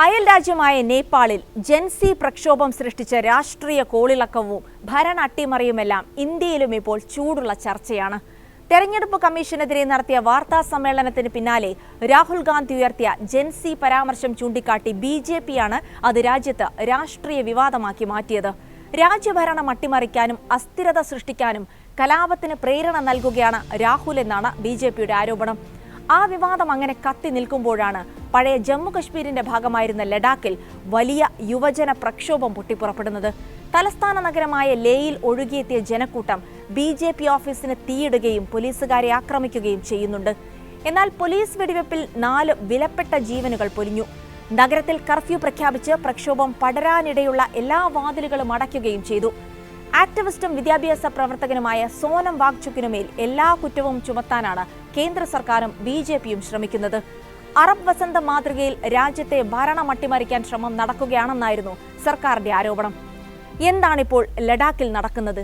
അയൽ രാജ്യമായ നേപ്പാളിൽ ജൻസി പ്രക്ഷോഭം സൃഷ്ടിച്ച രാഷ്ട്രീയ കോളിളക്കവും ഭരണ അട്ടിമറിയുമെല്ലാം ഇന്ത്യയിലും ഇപ്പോൾ ചൂടുള്ള ചർച്ചയാണ്. തെരഞ്ഞെടുപ്പ് കമ്മീഷനെതിരെ നടത്തിയ വാർത്താ സമ്മേളനത്തിന് പിന്നാലെ രാഹുൽ ഗാന്ധി ഉയർത്തിയ ജൻസി പരാമർശം ചൂണ്ടിക്കാട്ടി ബിജെപിയാണ് അത് രാജ്യത്ത് രാഷ്ട്രീയ വിവാദമാക്കി മാറ്റിയത്. രാജ്യഭരണം അട്ടിമറിക്കാനും അസ്ഥിരത സൃഷ്ടിക്കാനും കലാപത്തിന് പ്രേരണ നൽകുകയാണ് രാഹുൽ എന്നാണ് ബിജെപിയുടെ ആരോപണം. ആ വിവാദം അങ്ങനെ കത്തി നിൽക്കുമ്പോഴാണ് പഴയ ജമ്മു കശ്മീരിന്റെ ഭാഗമായിരുന്ന ലഡാക്കിൽ വലിയ യുവജന പ്രക്ഷോഭം പൊട്ടിപ്പുറപ്പെടുന്നത്. തലസ്ഥാന നഗരമായ ലേയിൽ ഒഴുകിയെത്തിയ ജനക്കൂട്ടം ബിജെപി ഓഫീസിന് തീയിടുകയും പോലീസുകാരെ ആക്രമിക്കുകയും ചെയ്യുന്നുണ്ട്. എന്നാൽ പോലീസ് വെടിവെപ്പിൽ 4 വിലപ്പെട്ട ജീവനുകൾ പൊലിഞ്ഞു. നഗരത്തിൽ കർഫ്യൂ പ്രഖ്യാപിച്ച് പ്രക്ഷോഭം പടരാനിടയുള്ള എല്ലാ വാതിലുകളും അടയ്ക്കുകയും ചെയ്തു. ആക്ടിവിസ്റ്റും വിദ്യാഭ്യാസ പ്രവർത്തകനുമായ സോനം വാങ്ചുക്കിനുമേൽ എല്ലാ കുറ്റവും ചുമത്താനാണ് കേന്ദ്ര സർക്കാരും ബിജെപിയും ശ്രമിക്കുന്നത്. അറബ് വസന്ത മാതൃകയിൽ രാജ്യത്തെ ഭരണം അട്ടിമറിക്കാൻ ശ്രമം നടക്കുകയാണെന്നായിരുന്നു സർക്കാരിന്റെ ആരോപണം. എന്താണിപ്പോൾ ലഡാക്കിൽ നടക്കുന്നത്?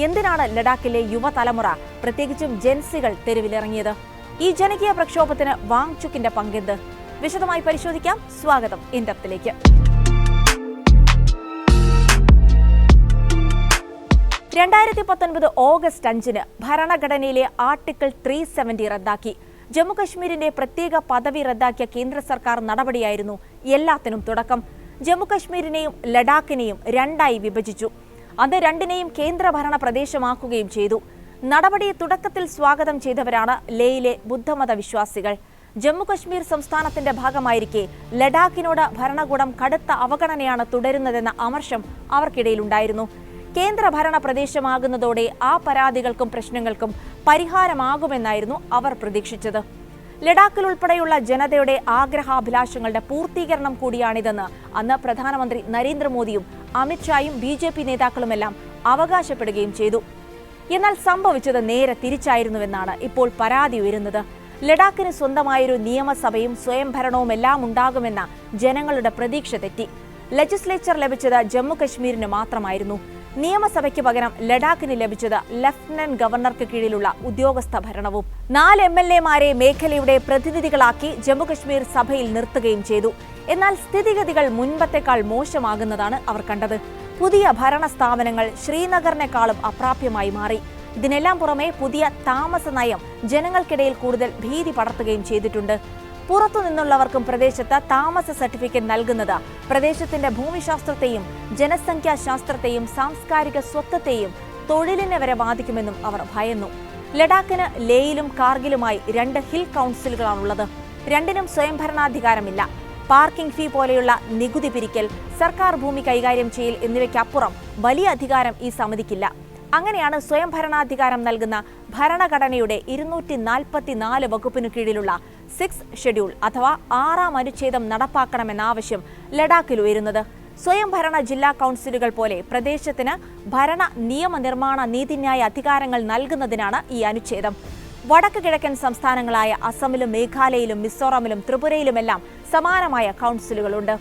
എന്തിനാണ് ലഡാക്കിലെ യുവതലമുറ, പ്രത്യേകിച്ചും ജൻസികൾ തെരുവിലിറങ്ങിയത്? ഈ ജനകീയ പ്രക്ഷോഭത്തിന് വാങ്ചുക്കിന്റെ പങ്കെന്ത്? വിശദമായി പരിശോധിക്കാം. സ്വാഗതം ഇൻഡെപ്തിലേക്ക്. 2019 ഓഗസ്റ്റ് 5-ന് ഭരണഘടനയിലെ ആർട്ടിക്കിൾ 370 റദ്ദാക്കി. ജമ്മുകശ്മീരിന്റെ പ്രത്യേക പദവി റദ്ദാക്കിയ കേന്ദ്ര സർക്കാർ നടപടിയായിരുന്നു എല്ലാത്തിനും തുടക്കം. ജമ്മുകശ്മീരിനെയും ലഡാക്കിനെയും 2ആയി വിഭജിച്ചു. അത് രണ്ടിനെയും കേന്ദ്രഭരണ പ്രദേശമാക്കുകയും ചെയ്തു. നടപടി തുടക്കത്തിൽ സ്വാഗതം ചെയ്തവരാണ് ലേയിലെ ബുദ്ധമത വിശ്വാസികൾ. ജമ്മുകശ്മീർ സംസ്ഥാനത്തിന്റെ ഭാഗമായിരിക്കെ ലഡാക്കിനോട് ഭരണകൂടം കടുത്ത അവഗണനയാണ് തുടരുന്നതെന്ന അമർഷം അവർക്കിടയിലുണ്ടായിരുന്നു. കേന്ദ്രഭരണ പ്രദേശമാകുന്നതോടെ ആ പരാതികൾക്കും പ്രശ്നങ്ങൾക്കും പരിഹാരമാകുമെന്നായിരുന്നു അവർ പ്രതീക്ഷിച്ചത്. ലഡാക്കിൽ ഉൾപ്പെടെയുള്ള ജനതയുടെ ആഗ്രഹാഭിലാഷങ്ങളുടെ പൂർത്തീകരണം കൂടിയാണിതെന്ന് അന്ന് പ്രധാനമന്ത്രി നരേന്ദ്രമോദിയും അമിത്ഷായും ബിജെപി നേതാക്കളുമെല്ലാം അവകാശപ്പെടുകയും ചെയ്തു. എന്നാൽ സംഭവിച്ചത് നേരെ തിരിച്ചായിരുന്നുവെന്നാണ് ഇപ്പോൾ പരാതി ഉയരുന്നത്. ലഡാക്കിന് സ്വന്തമായൊരു നിയമസഭയും സ്വയംഭരണവും എല്ലാം ഉണ്ടാകുമെന്ന ജനങ്ങളുടെ പ്രതീക്ഷ തെറ്റി. ലെജിസ്ലേച്ചർ ലഭിച്ചത് ജമ്മു കശ്മീരിന് മാത്രമായിരുന്നു. നിയമസഭയ്ക്ക് പകരം ലഡാക്കിന് ലഭിച്ചത് ലഫ്റ്റനന്റ് ഗവർണർക്ക് കീഴിലുള്ള ഉദ്യോഗസ്ഥ ഭരണവും. 4 MLA-മാരെ മേഖലയുടെ പ്രതിനിധികളാക്കി ജമ്മുകശ്മീർ സഭയിൽ നിർത്തുകയും ചെയ്തു. എന്നാൽ സ്ഥിതിഗതികൾ മുൻപത്തെക്കാൾ മോശമാകുന്നതാണ് അവർ കണ്ടത്. പുതിയ ഭരണ സ്ഥാപനങ്ങൾ ശ്രീനഗറിനേക്കാളും അപ്രാപ്യമായി മാറി. ഇതിനെല്ലാം പുറമെ പുതിയ താമസ നയം ജനങ്ങൾക്കിടയിൽ കൂടുതൽ ഭീതി പടർത്തുകയും ചെയ്തിട്ടുണ്ട്. പുറത്തുനിന്നുള്ളവർക്കും പ്രദേശത്ത് താമസ സർട്ടിഫിക്കറ്റ് നൽകുന്നത് പ്രദേശത്തിന്റെ ഭൂമിശാസ്ത്രത്തെയും ജനസംഖ്യാശാസ്ത്രത്തെയും സാംസ്കാരിക സ്വത്വത്തെയും തൊഴിലിനെ വരെ ബാധിക്കുമെന്നും അവർ ഭയന്നു. ലഡാക്കിന് ലേയിലും കാർഗിലുമായി 2 ഹിൽ കൗൺസിലുകളാണുള്ളത്. രണ്ടിനും സ്വയംഭരണാധികാരമില്ല. പാർക്കിംഗ് ഫീ പോലെയുള്ള നികുതി പിരിക്കൽ, സർക്കാർ ഭൂമി കൈകാര്യം ചെയ്യൽ എന്നിവയ്ക്കപ്പുറം വലിയ അധികാരം ഈ സമിതിക്കില്ല. അങ്ങനെയാണ് സ്വയംഭരണാധികാരം നൽകുന്ന ഭരണഘടനയുടെ 244 വകുപ്പിനു കീഴിലുള്ള 6th ഷെഡ്യൂൾ അഥവാ 6ാം അനുച്ഛേദം നടപ്പാക്കണമെന്ന ആവശ്യം ലഡാക്കിൽ ഉയരുന്നത്. സ്വയംഭരണ ജില്ലാ കൗൺസിലുകൾ പോലെ പ്രദേശത്തിന് ഭരണ നിയമനിർമ്മാണ നീതിന്യായ അധികാരങ്ങൾ നൽകുന്നതിനാണ് ഈ അനുച്ഛേദം. വടക്ക് കിഴക്കൻ സംസ്ഥാനങ്ങളായ അസമിലും മേഘാലയയിലും മിസോറമിലും ത്രിപുരയിലുമെല്ലാം സമാനമായ കൗൺസിലുകളുണ്ട്.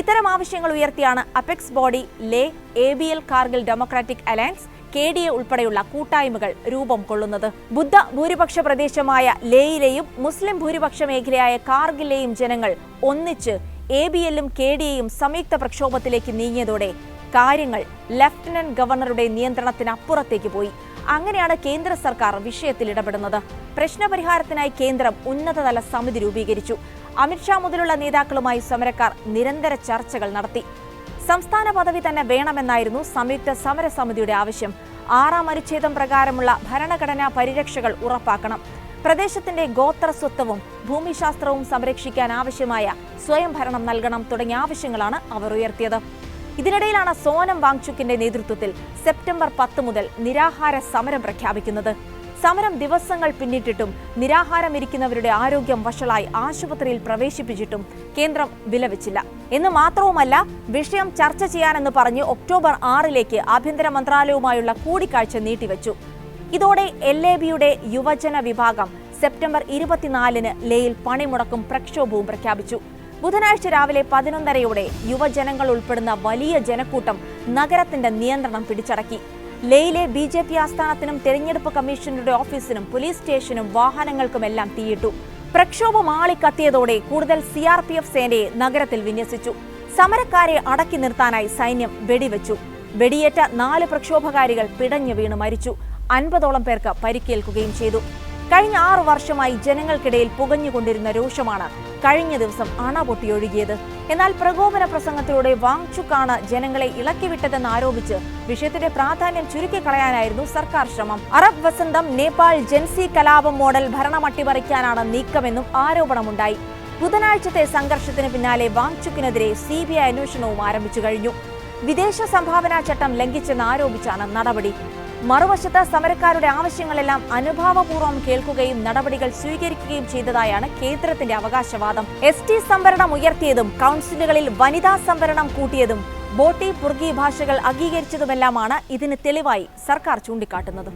ഇത്തരം ആവശ്യങ്ങൾ ഉയർത്തിയാണ് അപെക്സ് ബോഡി, ലേ, ABL Kargil democratic alliance, KDA ഉൾപ്പെടെയുള്ള കൂട്ടായ്മകൾ രൂപം കൊള്ളുന്നത്. ബുദ്ധ ഭൂരിപക്ഷ പ്രദേശമായ ലേയിലെയും മുസ്ലിം ഭൂരിപക്ഷ മേഖലയായ കാർഗിലെയും ജനങ്ങൾ ഒന്നിച്ച് ABL-ഉം KDA-യും സംയുക്ത പ്രക്ഷോഭത്തിലേക്ക് നീങ്ങിയതോടെ കാര്യങ്ങൾ ലഫ്റ്റനന്റ് ഗവർണറുടെ നിയന്ത്രണത്തിനപ്പുറത്തേക്ക് പോയി. അങ്ങനെയാണ് കേന്ദ്ര സർക്കാർ വിഷയത്തിൽ ഇടപെടുന്നത്. പ്രശ്നപരിഹാരത്തിനായി കേന്ദ്രം ഉന്നതതല സമിതി രൂപീകരിച്ചു. അമിത്ഷാ മുതലുള്ള നേതാക്കളുമായി സമരക്കാർ നിരന്തര ചർച്ചകൾ നടത്തി. സംസ്ഥാന പദവി തന്നെ വേണമെന്നായിരുന്നു സംയുക്ത സമരസമിതിയുടെ ആവശ്യം. 6ാം അനുച്ഛേദം പ്രകാരമുള്ള ഭരണഘടനാ പരിരക്ഷകൾ ഉറപ്പാക്കണം. പ്രദേശത്തിന്റെ ഗോത്രസ്വത്വവും ഭൂമിശാസ്ത്രവും സംരക്ഷിക്കാൻ ആവശ്യമായ സ്വയംഭരണം നൽകണം തുടങ്ങിയ ആവശ്യങ്ങളാണ് അവർ ഉയർത്തിയത്. ഇതിനിടയിലാണ് സോനം വാങ്ചുക്കിന്റെ നേതൃത്വത്തിൽ സെപ്റ്റംബർ 10 മുതൽ നിരാഹാര സമരം പ്രഖ്യാപിക്കുന്നത്. സമരം ദിവസങ്ങൾ പിന്നിട്ടിട്ടും നിരാഹാരം ഇരിക്കുന്നവരുടെ ആരോഗ്യം വഷളായി ആശുപത്രിയിൽ പ്രവേശിപ്പിച്ചിട്ടും കേന്ദ്രം വിലവെച്ചില്ല. എന്ന് മാത്രവുമല്ല, വിഷയം ചർച്ച ചെയ്യാനെന്ന് പറഞ്ഞ് ഒക്ടോബർ 6-ലേക്ക് ആഭ്യന്തര മന്ത്രാലയവുമായുള്ള കൂടിക്കാഴ്ച നീട്ടിവെച്ചു. ഇതോടെ LAB-യുടെ യുവജന വിഭാഗം സെപ്റ്റംബർ 24-ന് ലേയിൽ പണിമുടക്കും പ്രക്ഷോഭവും പ്രഖ്യാപിച്ചു. ബുധനാഴ്ച രാവിലെ 11:30-യോടെ യുവജനങ്ങൾ ഉൾപ്പെടുന്ന വലിയ ജനക്കൂട്ടം നഗരത്തിന്റെ നിയന്ത്രണം പിടിച്ചടക്കി. ലേയിലെ BJP ആസ്ഥാനത്തിനും തെരഞ്ഞെടുപ്പ് കമ്മീഷണറുടെ ഓഫീസിനും പോലീസ് സ്റ്റേഷനും വാഹനങ്ങൾക്കുമെല്ലാം തീയിട്ടു. പ്രക്ഷോഭം ആളിക്കത്തിയതോടെ കൂടുതൽ CRPF സേനയെ നഗരത്തിൽ വിന്യസിച്ചു. സമരക്കാരെ അടക്കി നിർത്താനായി സൈന്യം വെടിവെച്ചു. വെടിയേറ്റ 4 പ്രക്ഷോഭകാരികൾ പിടഞ്ഞു വീണ് മരിച്ചു. 50ഓളം പേർക്ക് പരിക്കേൽക്കുകയും ചെയ്തു. കഴിഞ്ഞ 6 വർഷമായി ജനങ്ങൾക്കിടയിൽ പുകഞ്ഞുകൊണ്ടിരുന്ന രോഷമാണ് കഴിഞ്ഞ ദിവസം അണപൊട്ടിയൊഴുകിയത്. എന്നാൽ പ്രകോപന പ്രസംഗത്തിലൂടെ വാങ്ചുക്കാണ് ജനങ്ങളെ ഇളക്കിവിട്ടതെന്ന് ആരോപിച്ച് വിഷയത്തിന്റെ പ്രാധാന്യം ചുരുക്കിക്കളയാനായിരുന്നു സർക്കാർ ശ്രമം. അറബ് വസന്തം, നേപ്പാൾ ജൻസി കലാപം മോഡൽ ഭരണം അട്ടിമറിക്കാനാണ് നീക്കമെന്നും ആരോപണമുണ്ടായി. ബുധനാഴ്ചത്തെ സംഘർഷത്തിന് പിന്നാലെ വാങ്ചുക്കിനെതിരെ CBI അന്വേഷണവും ആരംഭിച്ചു കഴിഞ്ഞു. വിദേശ സംഭാവനാ ചട്ടം ലംഘിച്ചെന്ന് ആരോപിച്ചാണ് നടപടി. മറുവശത്ത് സമരക്കാരുടെ ആവശ്യങ്ങളെല്ലാം അനുഭാവപൂർവ്വം കേൾക്കുകയും നടപടികൾ സ്വീകരിക്കുകയും ചെയ്തതായാണ് കേന്ദ്രത്തിന്റെ അവകാശവാദം. ST സംവരണം ഉയർത്തിയതും കൗൺസിലുകളിൽ വനിതാ സംവരണം കൂട്ടിയതും ബോട്ടി പുർഗി ഭാഷകൾ അംഗീകരിച്ചതുമെല്ലാമാണ് ഇതിന് തെളിവായി സർക്കാർ ചൂണ്ടിക്കാട്ടുന്നത്.